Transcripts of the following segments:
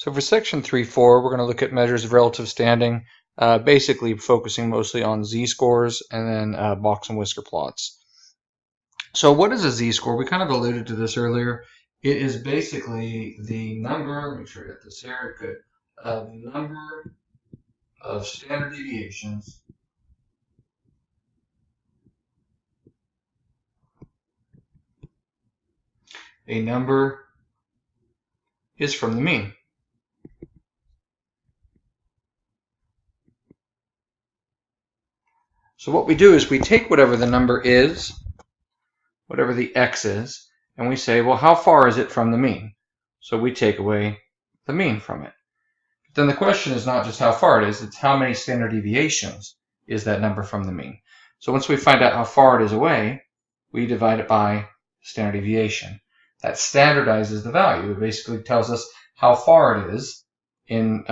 So for section 3.4, we're going to look at measures of relative standing, basically focusing mostly on z-scores and then box and whisker plots. So what is a z-score? We kind of alluded to this earlier. It is basically the number, make sure I get this here, good, the number of standard deviations a number is from the mean. So what we do is we take whatever the number is, whatever the x is, and we say, well, how far is it from the mean? So we take away the mean from it. But then the question is not just how far it is, it's how many standard deviations is that number from the mean. So once we find out how far it is away, we divide it by standard deviation. That standardizes the value. It basically tells us how far it is in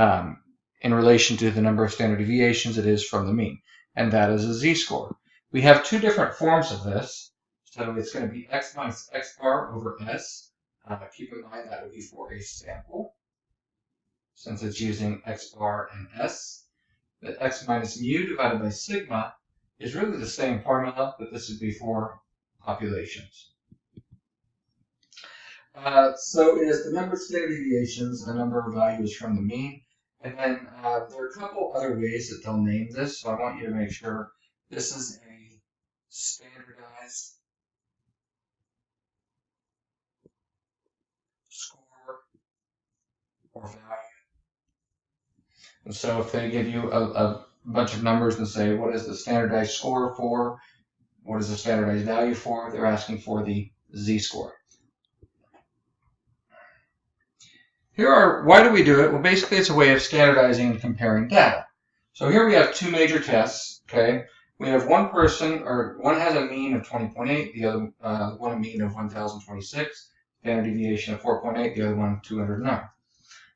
relation to the number of standard deviations it is from the mean. And that is a z-score. We have two different forms of this. So it's going to be x minus x bar over s. Keep in mind that would be for a sample, since it's using x bar and s. That x minus mu divided by sigma is really the same formula, but this would be for populations. So it is the number of standard deviations, the number of values from the mean. And then there are a couple other ways that they'll name this, so I want you to make sure this is a standardized score or value. And so if they give you a bunch of numbers and say, what is the standardized score for? What is the standardized value for? They're asking for the z-score. Why do we do it? Well, basically it's a way of standardizing and comparing data. So here we have two major tests, okay? We have one person, or one has a mean of 20.8, the other one a mean of 1,026, standard deviation of 4.8, the other one 209.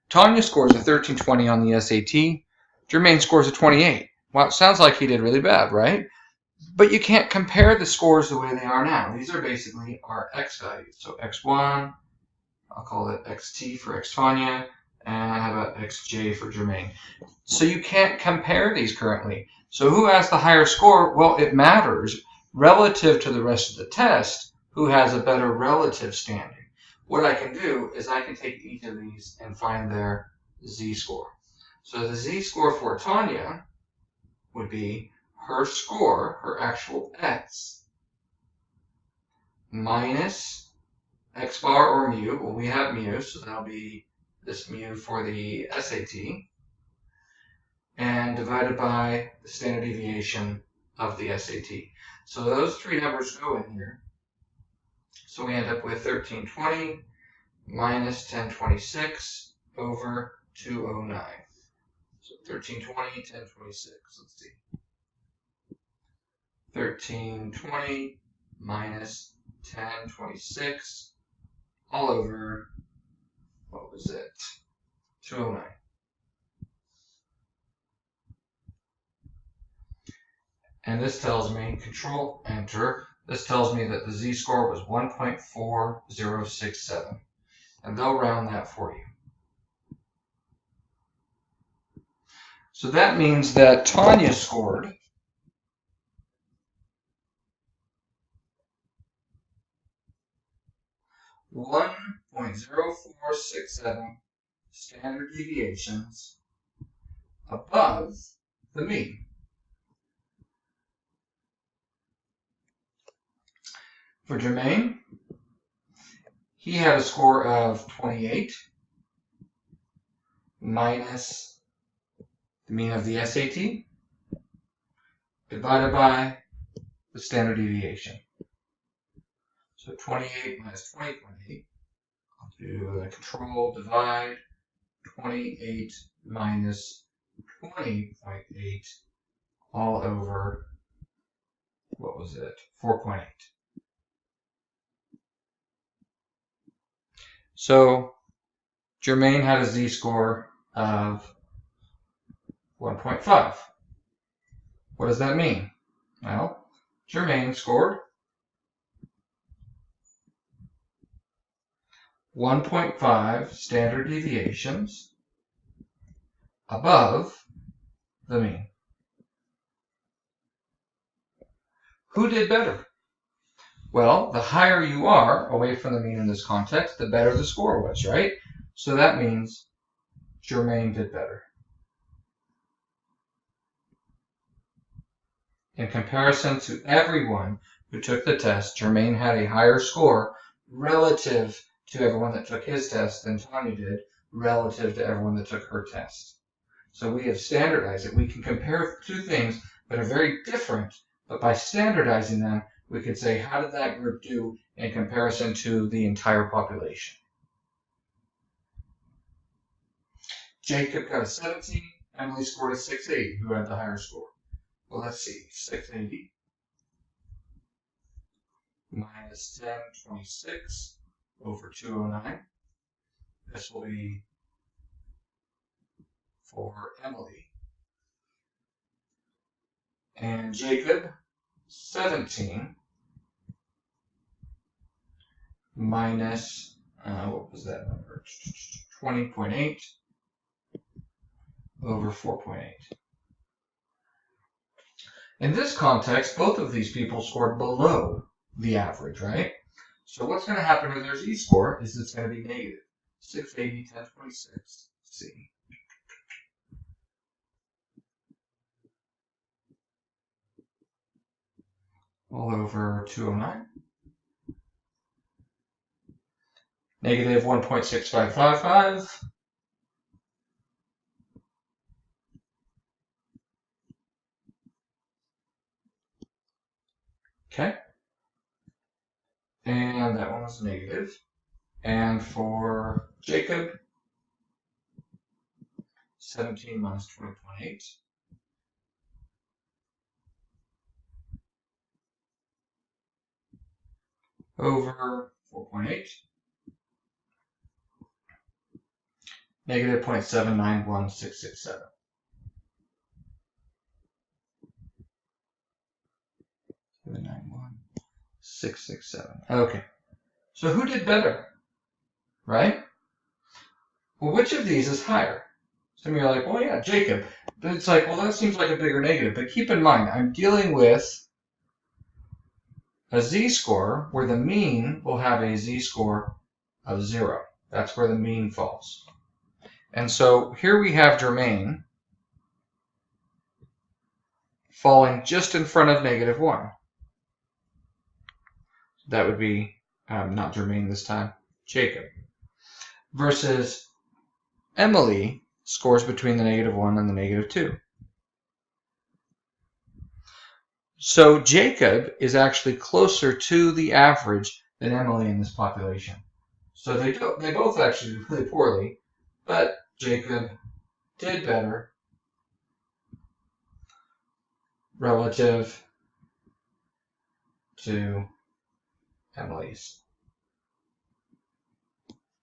Tanya scores a 1320 on the SAT. Jermaine scores a 28. Well, it sounds like he did really bad, right? But you can't compare the scores the way they are now. These are basically our x values. So x1, I'll call it xt for Tanya, and how about xj for Jermaine. So you can't compare these currently. So who has the higher score? Well, it matters relative to the rest of the test, who has a better relative standing. What I can do is I can take each of these and find their z-score. So the z-score for Tanya would be her score, her actual x, minus x bar or mu. Well, we have mu, so that'll be this mu for the SAT, and divided by the standard deviation of the SAT. So those three numbers go in here. So we end up with 1320 minus 1026 over 209. So 1320, 1026, let's see. 1320 minus 1026 all over, what was it, 209. And this tells me, control enter, this tells me that the z-score was 1.4067. And they'll round that for you. So that means that Tanya scored 1.0467 standard deviations above the mean. For Jermaine, he had a score of 28 minus the mean of the SAT divided by the standard deviation. So 28 minus 20.8, I'll do a control divide, 28 minus 20.8 all over, what was it, 4.8. So Jermaine had a z-score of 1.5. What does that mean? Well, Jermaine scored 1.5 standard deviations above the mean. Who did better? Well, the higher you are away from the mean in this context, the better the score was, right? So that means Jermaine did better. In comparison to everyone who took the test, Jermaine had a higher score relative to everyone that took his test than Tanya did relative to everyone that took her test. So we have standardized it. We can compare two things that are very different, but by standardizing them, we could say, how did that group do in comparison to the entire population? Jacob got a 17. Emily scored a 680. Who had the higher score? Well, let's see. 680 minus 1026 over 209. This will be for Emily. And Jacob, 17 minus, what was that number? 20.8 over 4.8. In this context, both of these people scored below the average, right? So what's going to happen to their z-score is it's going to be negative. 680, 1026, C. All over 209. Negative 1.6555. Okay. And that one was negative. And for Jacob, 17 minus 20.8. Over 4.8. Negative 0.791667. Okay. So who did better? Right? Well, which of these is higher? Some of you are like, well, yeah, Jacob. But it's like, well, that seems like a bigger negative. But keep in mind, I'm dealing with a z-score where the mean will have a z-score of 0. That's where the mean falls. And so here we have Jermaine falling just in front of negative 1. That would be not Jermaine this time, Jacob. Versus Emily scores between the negative 1 and the negative 2. So Jacob is actually closer to the average than Emily in this population. So they both actually do really poorly, but Jacob did better relative to Emily's.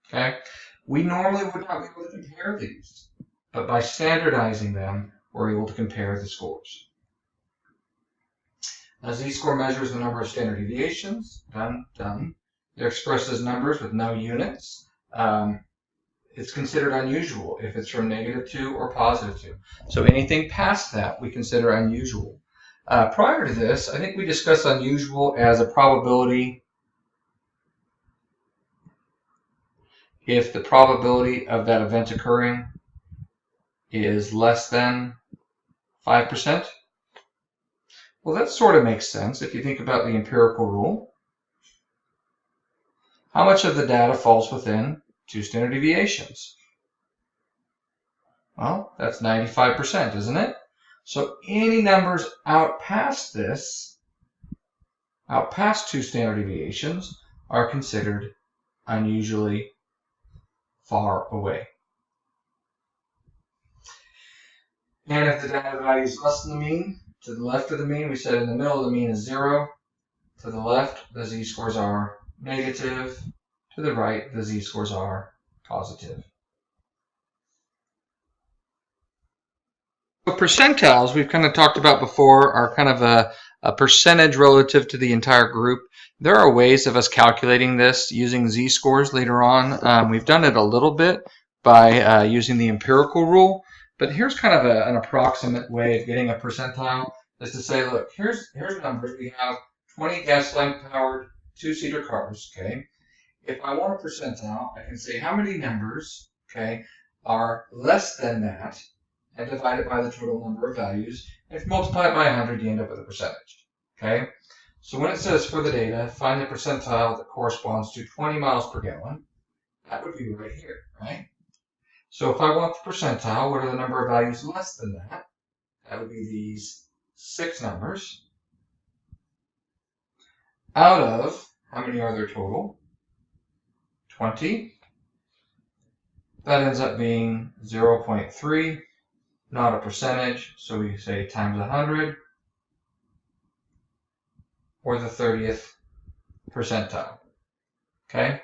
Okay? We normally would not be able to compare these, but by standardizing them, we're able to compare the scores. A z-score measures the number of standard deviations. Done. They're expressed as numbers with no units. It's considered unusual if it's from -2 or +2. So anything past that we consider unusual. Prior to this, I think we discussed unusual as a probability if the probability of that event occurring is less than 5%. Well, that sort of makes sense if you think about the empirical rule. How much of the data falls within 2 standard deviations? Well, that's 95%, isn't it? So any numbers out past this, out past 2 standard deviations, are considered unusually far away. And if the data value is less than the mean, to the left of the mean, we said in the middle of the mean is 0. To the left, the z-scores are negative. To the right, the z-scores are positive. So percentiles, we've kind of talked about before, are kind of a percentage relative to the entire group. There are ways of us calculating this using z-scores later on. We've done it a little bit by using the empirical rule, But here's kind of an approximate way of getting a percentile, is to say, look, here's numbers. We have 20 gasoline-powered two-seater cars, okay? If I want a percentile, I can say how many numbers, okay, are less than that, and divide it by the total number of values. And if you multiply it by 100, you end up with a percentage, okay? So when it says for the data, find the percentile that corresponds to 20 miles per gallon, that would be right here, right? So if I want the percentile, what are the number of values less than that? That would be these 6 numbers. Out of, how many are there total? 20. That ends up being 0.3, not a percentage, so we say times 100, or the 30th percentile. Okay?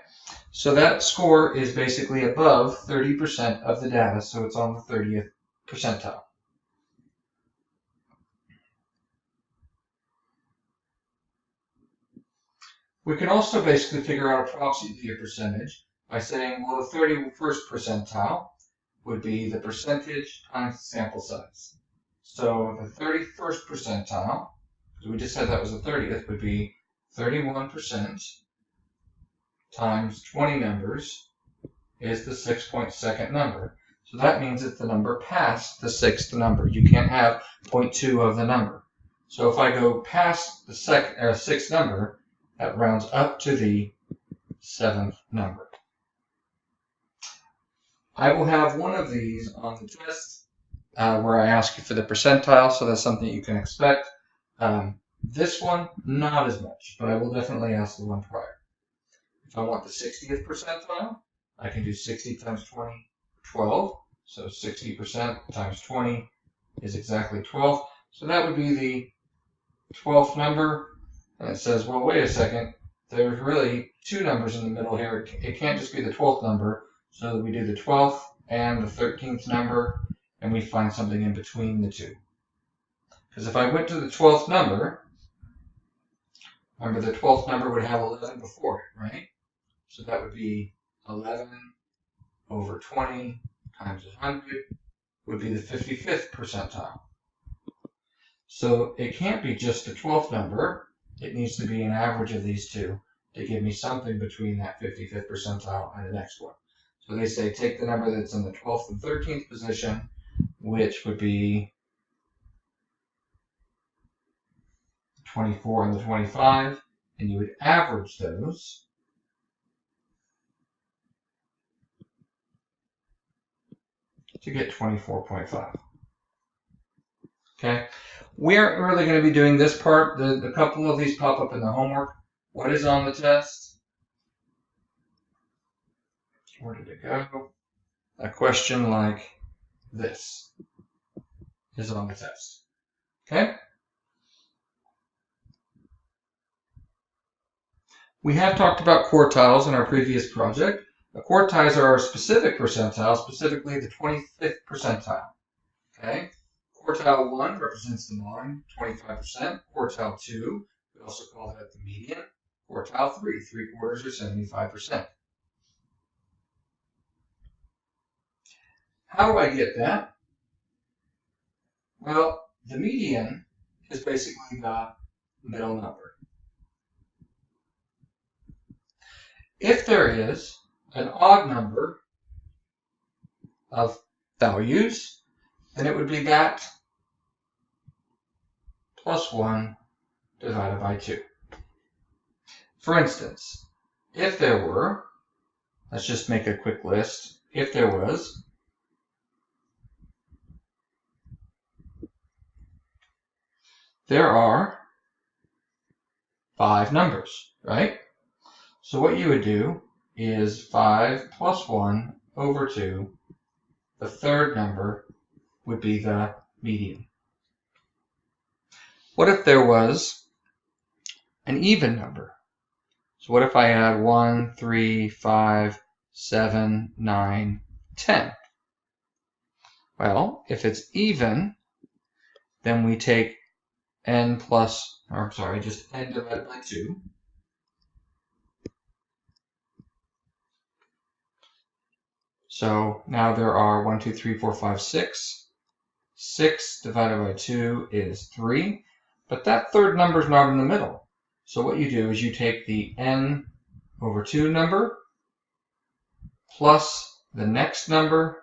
So that score is basically above 30% of the data, so it's on the 30th percentile. We can also basically figure out approximately a percentage by saying, well, the 31st percentile would be the percentage times the sample size. So the 31st percentile, because we just said that was the 30th, would be 31% times 20 numbers is the 6.2nd number. So that means it's the number past the 6th number. You can't have 0.2 of the number. So if I go past the 6th number, that rounds up to the 7th number. I will have one of these on the test where I ask you for the percentile, so that's something you can expect. This one, not as much, but I will definitely ask the one prior. If I want the 60th percentile, I can do 60 times 20, 12. So 60% times 20 is exactly 12. So that would be the 12th number. And it says, well, wait a second. There's really 2 numbers in the middle here. It can't just be the 12th number. So we do the 12th and the 13th number, and we find something in between the two. Because if I went to the 12th number, remember the 12th number would have 11 before it, right? So that would be 11 over 20 times 100 would be the 55th percentile. So it can't be just the 12th number. It needs to be an average of these two to give me something between that 55th percentile and the next one. So they say take the number that's in the 12th and 13th position, which would be 24 and the 25, and you would average those. To get 24.5. Okay, we aren't really going to be doing this part. A couple of these pop up in the homework. What is on the test? Where did it go? A question like this is on the test. Okay? We have talked about quartiles in our previous project. The quartiles are our specific percentile, specifically the 25th percentile. Okay? Quartile 1 represents the norm, 25%. Quartile 2, we also call that the median. Quartile 3, 3/4 or 75%. How do I get that? Well, the median is basically the middle number. If there is an odd number of values, then it would be that plus 1 divided by 2. For instance, if there were, let's just make a quick list. If there was there are 5 numbers, right? So what you would do is 5 plus 1 over 2. The third number would be the median. What if there was an even number? So what if I had 1, 3, 5, 7, 9, 10? Well, if it's even, then we take n plus, or sorry, just n divided by 2. So now there are 1, 2, 3, 4, 5, 6. 6 divided by 2 is 3. But that third number is not in the middle. So what you do is you take the n over 2 number plus the next number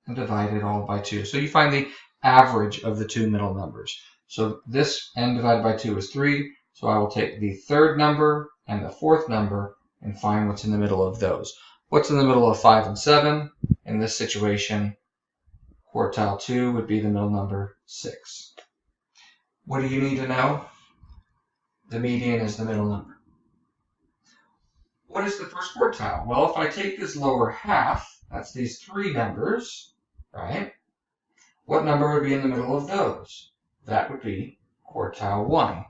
and divide it all by 2. So you find the average of the two middle numbers. So this n divided by 2 is 3. So I will take the third number and the fourth number and find what's in the middle of those. What's in the middle of 5 and 7? In this situation, quartile 2 would be the middle number 6. What do you need to know? The median is the middle number. What is the first quartile? Well, if I take this lower half, that's these three numbers, right? What number would be in the middle of those? That would be quartile 1.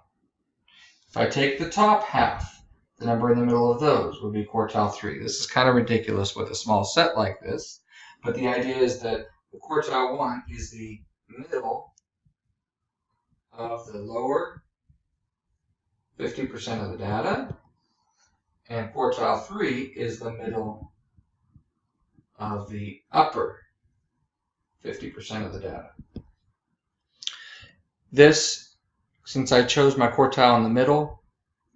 If I take the top half, the number in the middle of those would be quartile 3. This is kind of ridiculous with a small set like this, but the idea is that the quartile 1 is the middle of the lower 50% of the data, and quartile 3 is the middle of the upper 50% of the data. This, since I chose my quartile in the middle,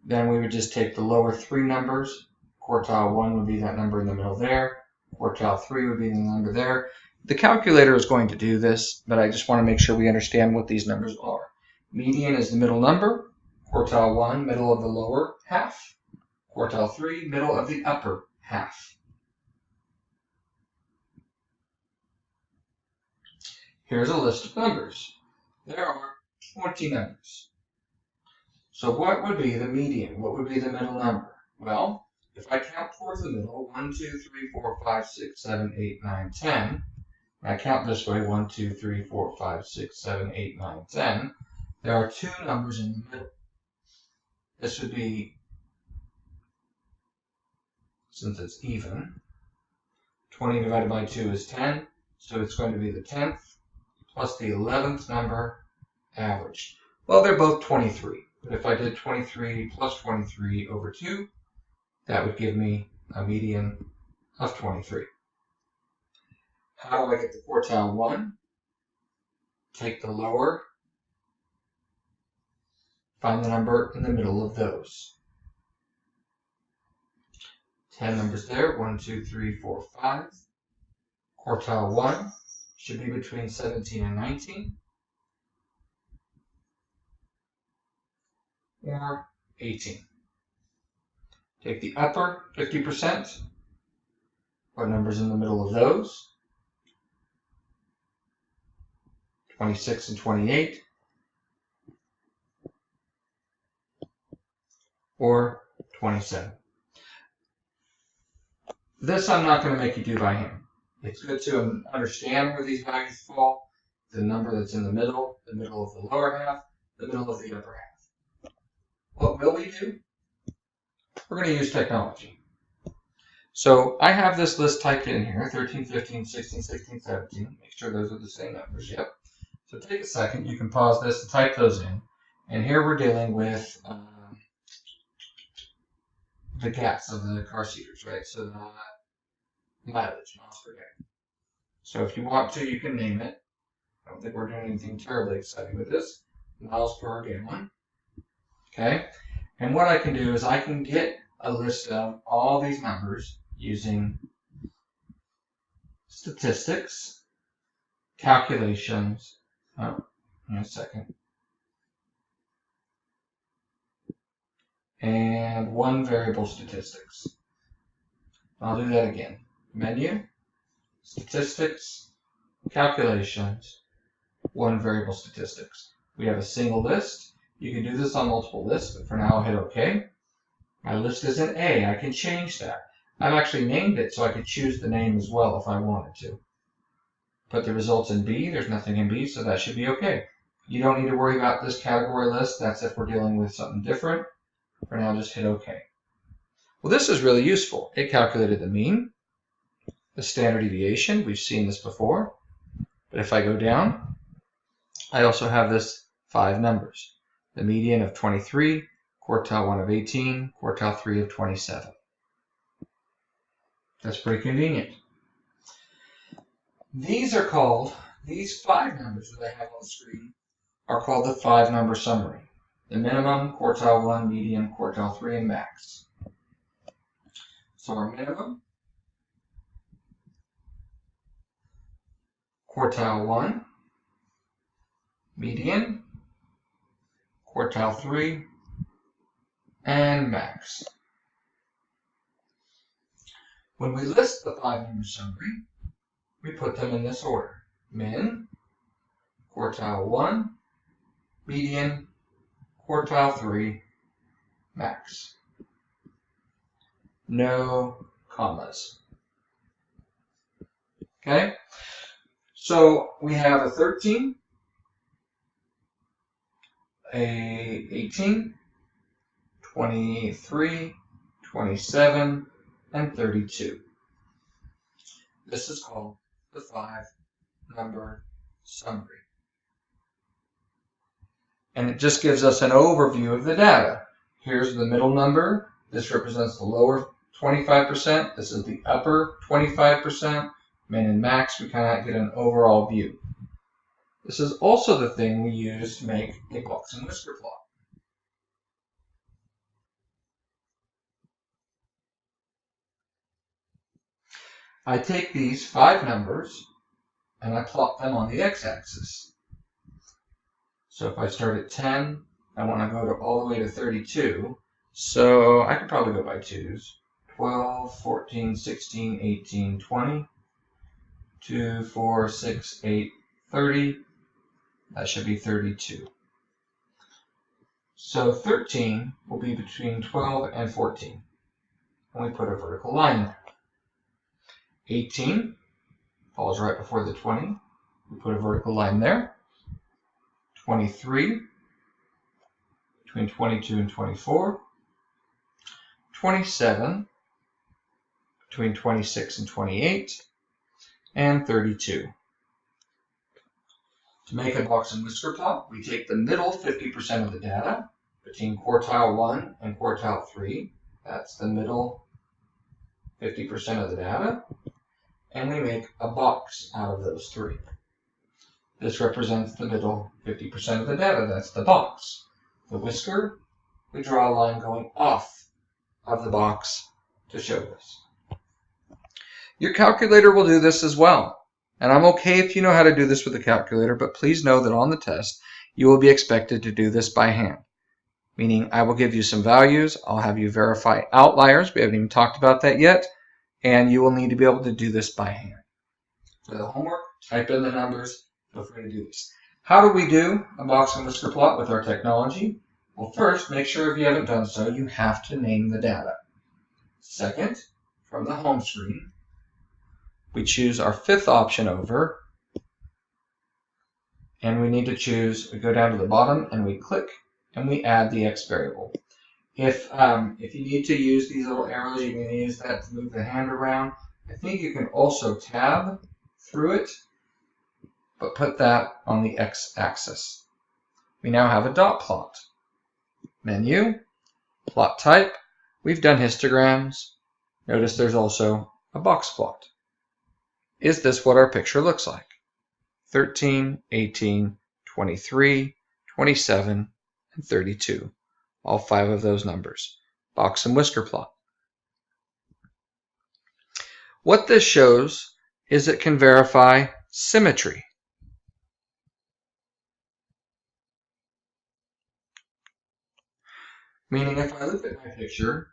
then we would just take the lower three numbers. Quartile 1 would be that number in the middle there. Quartile 3 would be the number there. The calculator is going to do this, but I just want to make sure we understand what these numbers are. Median is the middle number. Quartile 1, middle of the lower half. Quartile 3, middle of the upper half. Here's a list of numbers. There are 20 numbers. So what would be the median? What would be the middle number? Well, if I count towards the middle, 1, 2, 3, 4, 5, 6, 7, 8, 9, 10, and I count this way, 1, 2, 3, 4, 5, 6, 7, 8, 9, 10, there are two numbers in the middle. This would be, since it's even, 20 divided by 2 is 10, so it's going to be the 10th plus the 11th number averaged. Well, they're both 23, but if I did 23 plus 23 over 2, that would give me a median of 23. How do I get the quartile 1? Take the lower, find the number in the middle of those. 10 numbers there, 1, 2, 3, 4, 5. Quartile 1 should be between 17 and 19, or 18. Take the upper 50%. What number's in the middle of those? 26 and 28, or 27. This I'm not going to make you do by hand. It's good to understand where these values fall, the number that's in the middle of the lower half, the middle of the upper half. What will we do? We're going to use technology. So I have this list typed in here, 13, 15, 16, 16, 17. Make sure those are the same numbers. Yep. So take a second. You can pause this and type those in. And here we're dealing with the gas of the car seaters, right? So the mileage, miles per gallon. So if you want to, you can name it. I don't think we're doing anything terribly exciting with this. Miles per gallon. Okay? And what I can do is I can get a list of all these numbers using statistics, calculations. Oh, in a second. And one variable statistics. I'll do that again. Menu, statistics, calculations, one variable statistics. We have a single list. You can do this on multiple lists, but for now I'll hit OK. My list is in A. I can change that. I've actually named it so I could choose the name as well if I wanted to. Put the results in B. There's nothing in B, so that should be OK. You don't need to worry about this category list. That's if we're dealing with something different. For now, just hit OK. Well, this is really useful. It calculated the mean, the standard deviation. We've seen this before. But if I go down, I also have this 5 numbers. The median of 23, quartile 1 of 18, quartile 3 of 27. That's pretty convenient. These are called These 5 numbers that I have on the screen are called the 5-number summary. The minimum, quartile 1, median, quartile 3, and max. So our minimum, quartile 1, median, quartile 3, and max. When we list the 5-number summary, we put them in this order. Min, quartile 1, median, quartile 3, max. No commas. Okay? So we have a 13, a 18, 23, 27, and 32. This is called the 5-number summary. And it just gives us an overview of the data. Here's the middle number. This represents the lower 25%. This is the upper 25%. Min and max, we kind of get an overall view. This is also the thing we use to make a box and whisker plot. I take these 5 numbers and I plot them on the x-axis. So if I start at 10, I want to go all the way to 32. So I could probably go by 2s. 12, 14, 16, 18, 20. 2, 4, 6, 8, 30. That should be 32. So 13 will be between 12 and 14. And we put a vertical line there. 18 falls right before the 20. We put a vertical line there. 23, between 22 and 24. 27, between 26 and 28. And 32. To make a box and whisker plot, we take the middle 50% of the data between quartile 1 and quartile 3. That's the middle 50% of the data. And we make a box out of those 3. This represents the middle 50% of the data. That's the box. The whisker, we draw a line going off of the box to show this. Your calculator will do this as well. And I'm okay if you know how to do this with a calculator, but please know that on the test, you will be expected to do this by hand. Meaning I will give you some values, I'll have you verify outliers, we haven't even talked about that yet, and you will need to be able to do this by hand. For the homework, type in the numbers, feel free to do this. How do we do a box and whisker plot with our technology? Well, first, make sure if you haven't done so, you have to name the data. Second, from the home screen, we choose our 5th option over, and we need to choose, we go down to the bottom and we click and we add the X variable. If you need to use these little arrows, you can use that to move the hand around. I think you can also tab through it, but put that on the X axis. We now have a dot plot. Menu, plot type, we've done histograms. Notice there's also a box plot. Is this what our picture looks like? 13, 18, 23, 27, and 32. All 5 of those numbers. Box and whisker plot. What this shows is it can verify symmetry. Meaning if I look at my picture,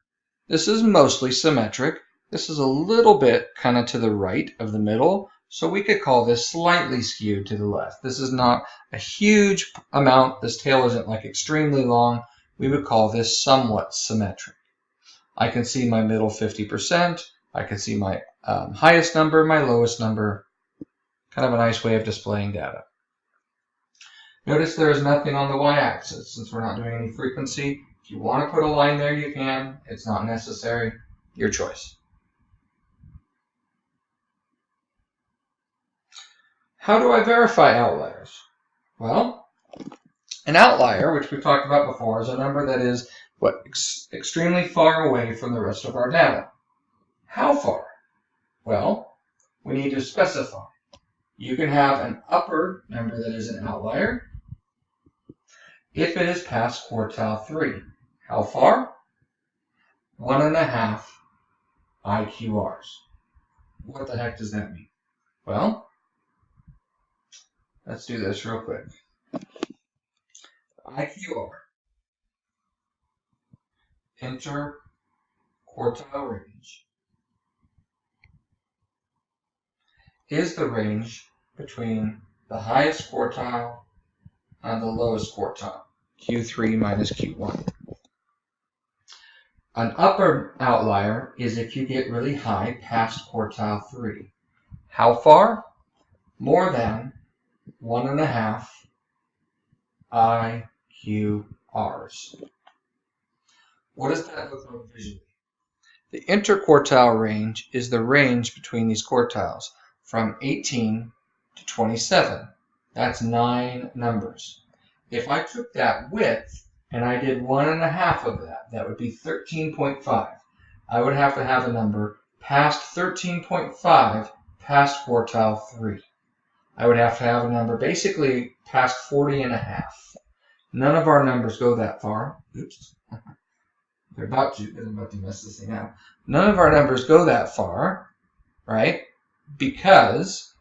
this is mostly symmetric. This is a little bit kind of to the right of the middle, so we could call this slightly skewed to the left. This is not a huge amount. This tail isn't like extremely long. We would call this somewhat symmetric. I can see my middle 50%. I can see my highest number, my lowest number. Kind of a nice way of displaying data. Notice there is nothing on the y-axis since we're not doing any frequency. If you want to put a line there, you can. It's not necessary. Your choice. How do I verify outliers? Well, an outlier, which we've talked about before, is a number that is extremely far away from the rest of our data. How far? Well, we need to specify. You can have an upper number that is an outlier if it is past quartile 3. How far? 1.5 IQRs. What the heck does that mean? Well, let's do this real quick. IQR, interquartile range, is the range between the highest quartile and the lowest quartile, Q3 minus Q1. An upper outlier is if you get really high past quartile 3. How far? More than 1.5 IQRs. What does that look like visually? The interquartile range is the range between these quartiles from 18 to 27. That's 9 numbers. If I took that width and I did 1.5 of that, that would be 13.5. I would have to have a number past 13.5 past quartile 3. I would have to have a number basically past 40.5. None of our numbers go that far. Oops. They're about to mess this thing up. None of our numbers go that far, right? Because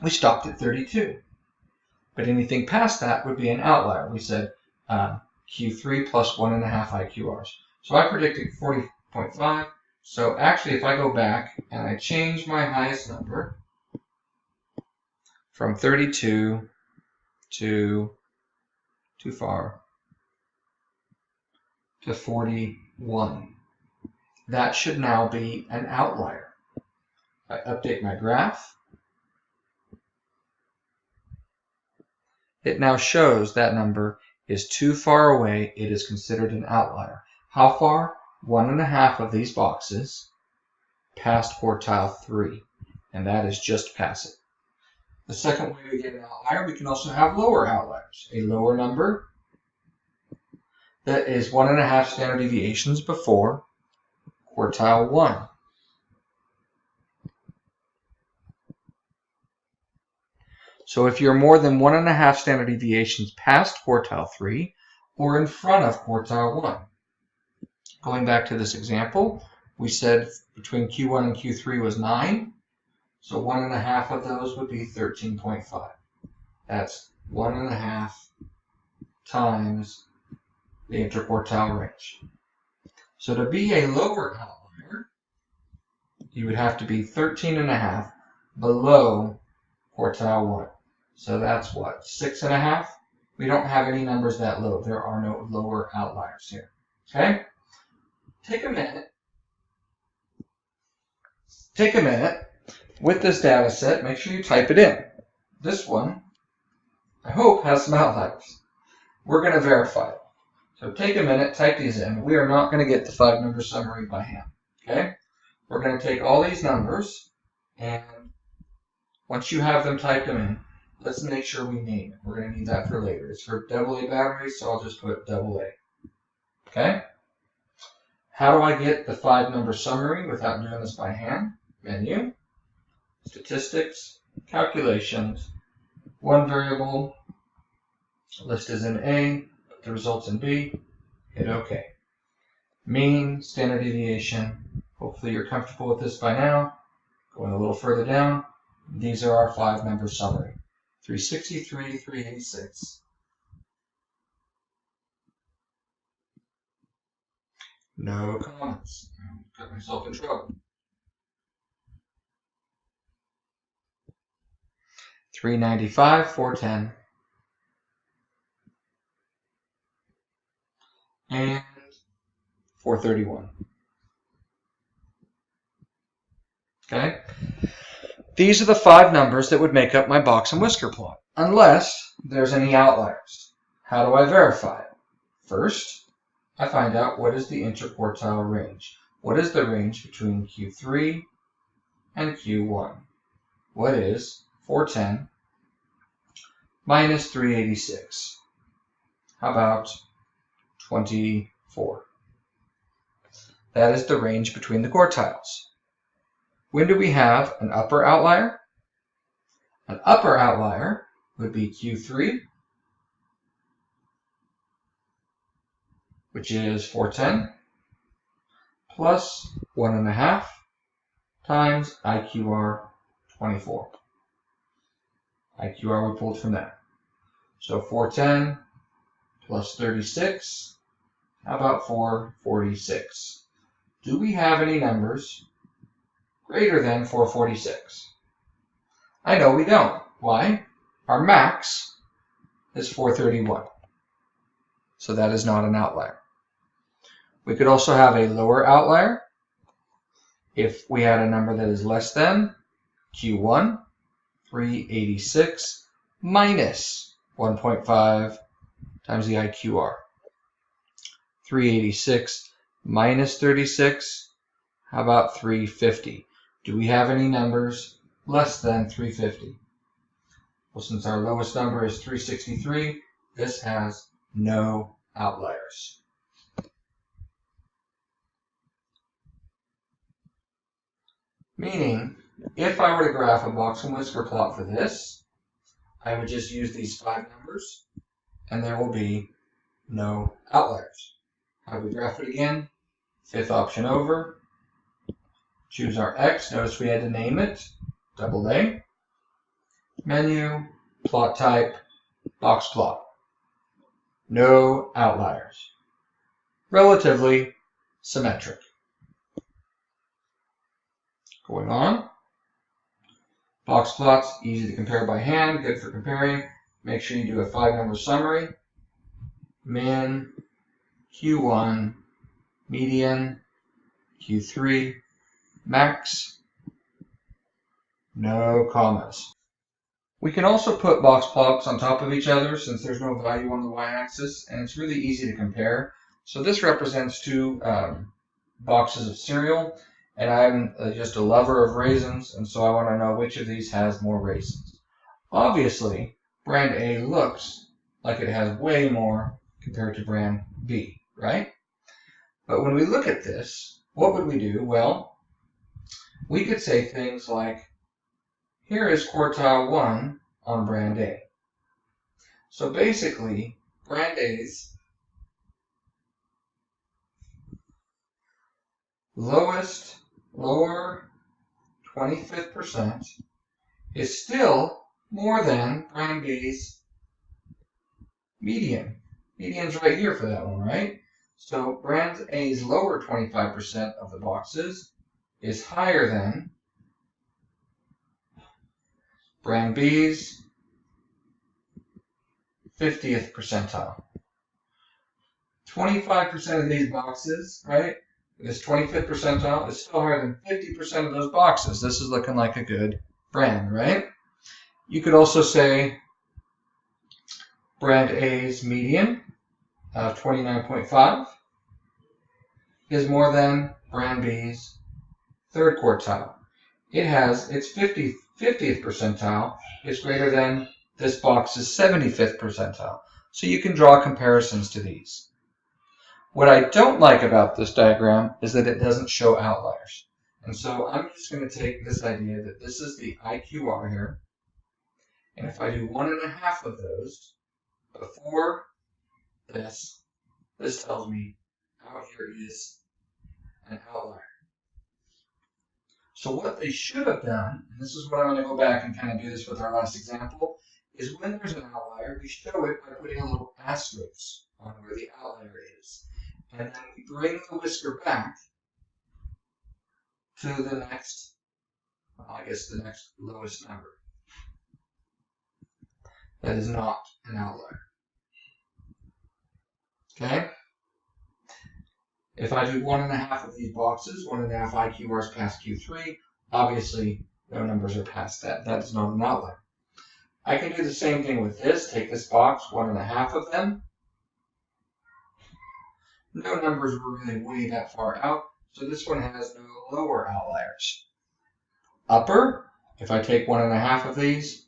we stopped at 32. But anything past that would be an outlier. We said Q3 plus 1.5 IQRs. So I predicted 40.5. So actually, if I go back and I change my highest number from 32 to too far to 41, that should now be an outlier. I update my graph. It now shows that number is too far away. It is considered an outlier. How far? 1.5 of these boxes past quartile 3, and that is just past it. The second way we get an outlier, we can also have lower outliers. A lower number that is 1.5 standard deviations before quartile 1. So if you're more than 1.5 standard deviations past quartile 3 or in front of quartile 1. Going back to this example, we said between Q1 and Q3 was 9. So 1.5 of those would be 13.5. That's 1.5 times the interquartile range. So to be a lower outlier, you would have to be 13.5 below quartile 1. So that's what, 6.5? We don't have any numbers that low. There are no lower outliers here. Okay? Take a minute. With this data set, make sure you type it in. This one, I hope, has some outliers. We're going to verify it. So take a minute, type these in. We are not going to get the 5-number summary by hand. Okay? We're going to take all these numbers, and once you have them, type them in. Let's make sure we name it. We're going to need that for later. It's for AA batteries, so I'll just put AA. Okay? How do I get the 5-number summary without doing this by hand? Menu, statistics, calculations, one variable, list is in A, put the results in B, hit OK. Mean, standard deviation, hopefully you're comfortable with this by now. Going a little further down, these are our 5-number summary. 363, 386. No comments. Got myself in trouble. 395, 410. And 431. Okay? These are the 5 numbers that would make up my box and whisker plot, unless there's any outliers. How do I verify it? First, I find out what is the interquartile range. What is the range between Q3 and Q1? What is 410 minus 386? How about 24? That is the range between the quartiles. When do we have an upper outlier? An upper outlier would be Q3, which is 410, plus 1.5 times IQR 24. IQR we pulled from that. So 410 plus 36, how about 446? Do we have any numbers greater than 446? I know we don't. Why? Our max is 431. So that is not an outlier. We could also have a lower outlier if we had a number that is less than Q1, 386 minus 1.5 times the IQR. 386 minus 36, how about 350? Do we have any numbers less than 350? Well, since our lowest number is 363, this has no outliers. Meaning, if I were to graph a box and whisker plot for this, I would just use these 5 numbers, and there will be no outliers. How do we graph it again? 5th option over. Choose our X. Notice we had to name it. AA. Menu, plot type, box plot. No outliers. Relatively symmetric. Going on. Box plots, easy to compare by hand, good for comparing. Make sure you do a 5-number summary. Min, Q1, median, Q3, max, no commas. We can also put box plots on top of each other since there's no value on the y-axis, and it's really easy to compare. So this represents 2 boxes of cereal, and I'm just a lover of raisins, and so I want to know which of these has more raisins. Obviously, brand A looks like it has way more compared to brand B, right? But when we look at this, what would we do? Well, we could say things like, here is quartile 1 on brand A. So basically, brand A's lower 25th percent is still more than brand B's median. Median's right here for that one, right? So brand A's lower 25% of the boxes is higher than brand B's 50th percentile. 25% of these boxes, right? This 25th percentile is still higher than 50% of those boxes. This is looking like a good brand, right? You could also say brand A's median of 29.5 is more than brand B's 3rd quartile. It has its 50th percentile is greater than this box's 75th percentile. So you can draw comparisons to these. What I don't like about this diagram is that it doesn't show outliers. And so I'm just going to take this idea that this is the IQR here. And if I do 1.5 of those before this, this tells me out here is an outlier. So what they should have done, and this is what I'm going to go back and kind of do this with our last example, is when there's an outlier, we show it by putting a little asterisk on where the outlier is. And then we bring the whisker back to the next, well, I guess the next lowest number. That is not an outlier. Okay? If I do 1.5 of these boxes, 1.5 IQRs past Q3, obviously no numbers are past that. That is not an outlier. I can do the same thing with this. Take this box, 1.5 of them. No numbers were really way that far out, so this one has no lower outliers. Upper, if I take 1.5 of these,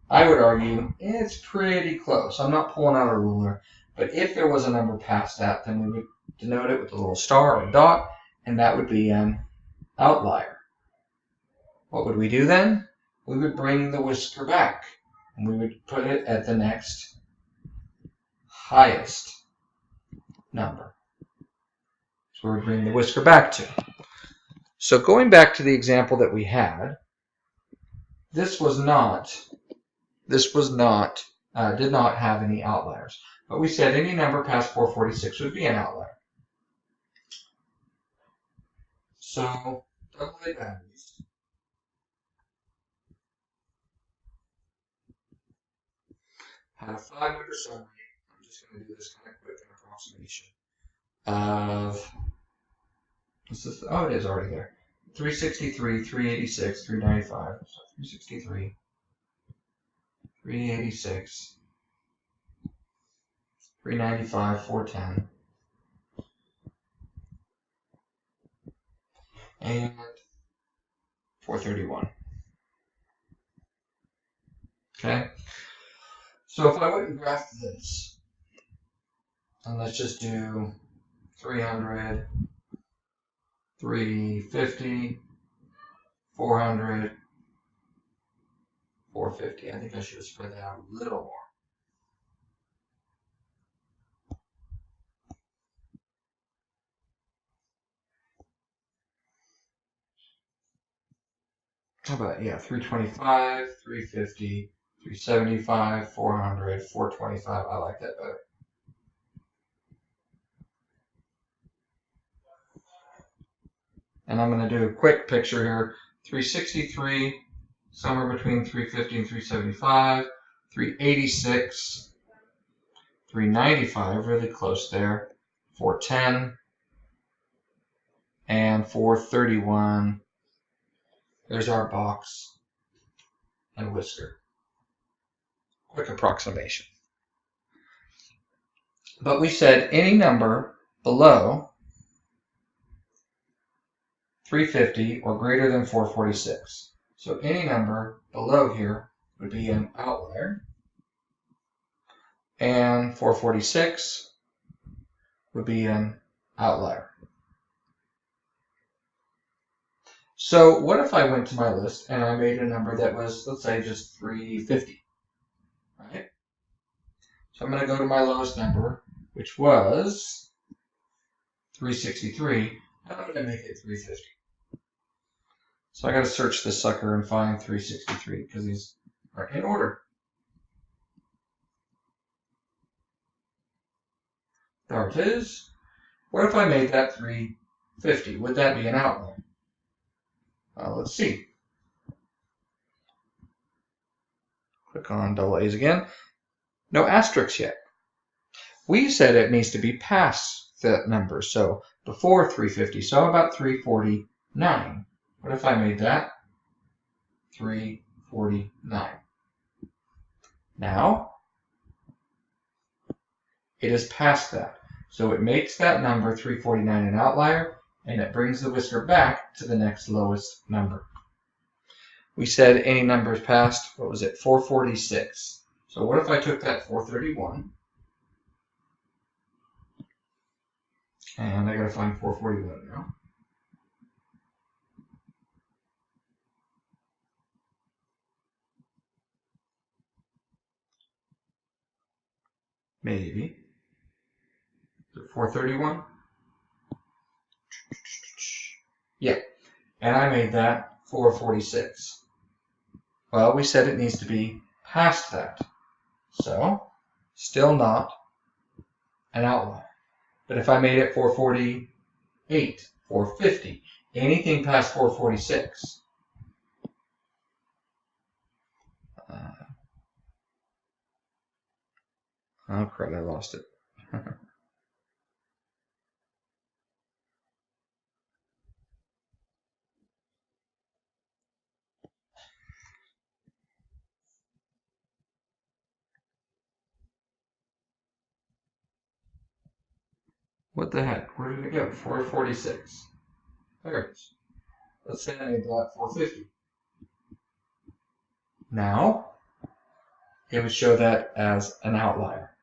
I would argue it's pretty close. I'm not pulling out a ruler, but if there was a number past that, then we would denote it with a little star or a dot, and that would be an outlier. What would we do then? we would bring the whisker back, and we would put it at the next highest number. So we would bring the whisker back to. So going back to the example that we had, this did not have any outliers. But we said any number past 446 would be an outlier. So, double A values. Had a 5-number summary. I'm just going to do this kind of quick, an approximation of, it is already there. 363, 386, 395. So 363, 386, 395, 410. And 431. Okay? So if I went and graphed this, and let's just do 300, 350, 400, 450. I think I should have spread that out a little more. How about, 325, 350, 375, 400, 425. I like that better. And I'm going to do a quick picture here. 363, somewhere between 350 and 375. 386, 395, really close there. 410, and 431. There's our box and whisker. Quick approximation. But we said any number below 350 or greater than 446. So any number below here would be an outlier. And 446 would be an outlier. So what if I went to my list and I made a number that was, let's say, just 350, right? So I'm going to go to my lowest number, which was 363, and I'm going to make it 350. So I got to search this sucker and find 363 because these are in order. There it is. What if I made that 350? Would that be an outlier? Let's see. Click on double A's again. No asterisks yet. We said it needs to be past that number, so before 350. So about 349. What if I made that 349? Now, it is past that. So it makes that number 349 an outlier, and it brings the whisker back to the next lowest number. We said any number is past, 446. So what if I took that 431, and I gotta find 441 now. Maybe. Is it 431? Yeah, and I made that 446. Well, we said it needs to be past that. So, still not an outlier. But if I made it 448, 450, anything past 446, oh crap, I lost it. What the heck? Where did it go? 446. There it is. Let's say I made that 450. Now, it would show that as an outlier.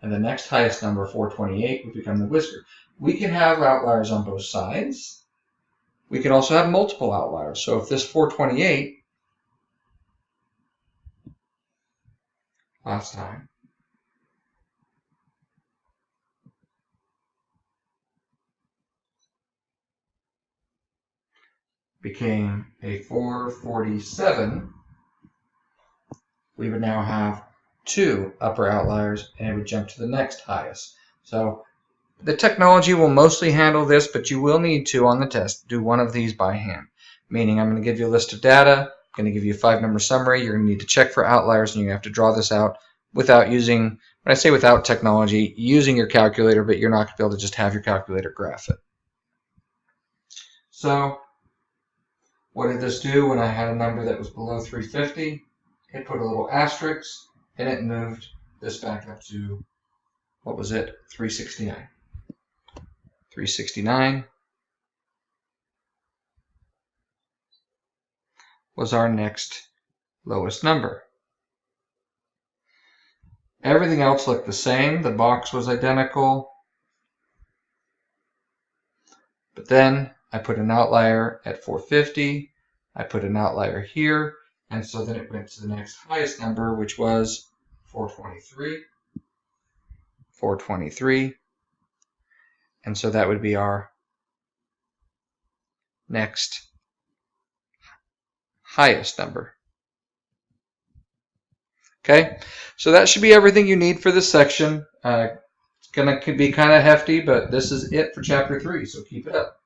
And the next highest number, 428, would become the whisker. We can have outliers on both sides. We can also have multiple outliers. So if this 428 last time. Became a 447. We would now have 2 upper outliers, and it would jump to the next highest. So the technology will mostly handle this, but you will need to, on the test, do one of these by hand. Meaning I'm going to give you a list of data, I'm going to give you a 5-number summary, you're going to need to check for outliers, and you have to draw this out without using, when I say without technology, using your calculator, but you're not going to be able to just have your calculator graph it. So what did this do when I had a number that was below 350? It put a little asterisk, and it moved this back up to, what was it? 369. 369 was our next lowest number. Everything else looked the same. The box was identical. But then I put an outlier at 450. I put an outlier here. And so then it went to the next highest number, which was 423. 423. And so that would be our next highest number. Okay, so that should be everything you need for this section. It's going to be kind of hefty, but this is it for Chapter 3, so keep it up.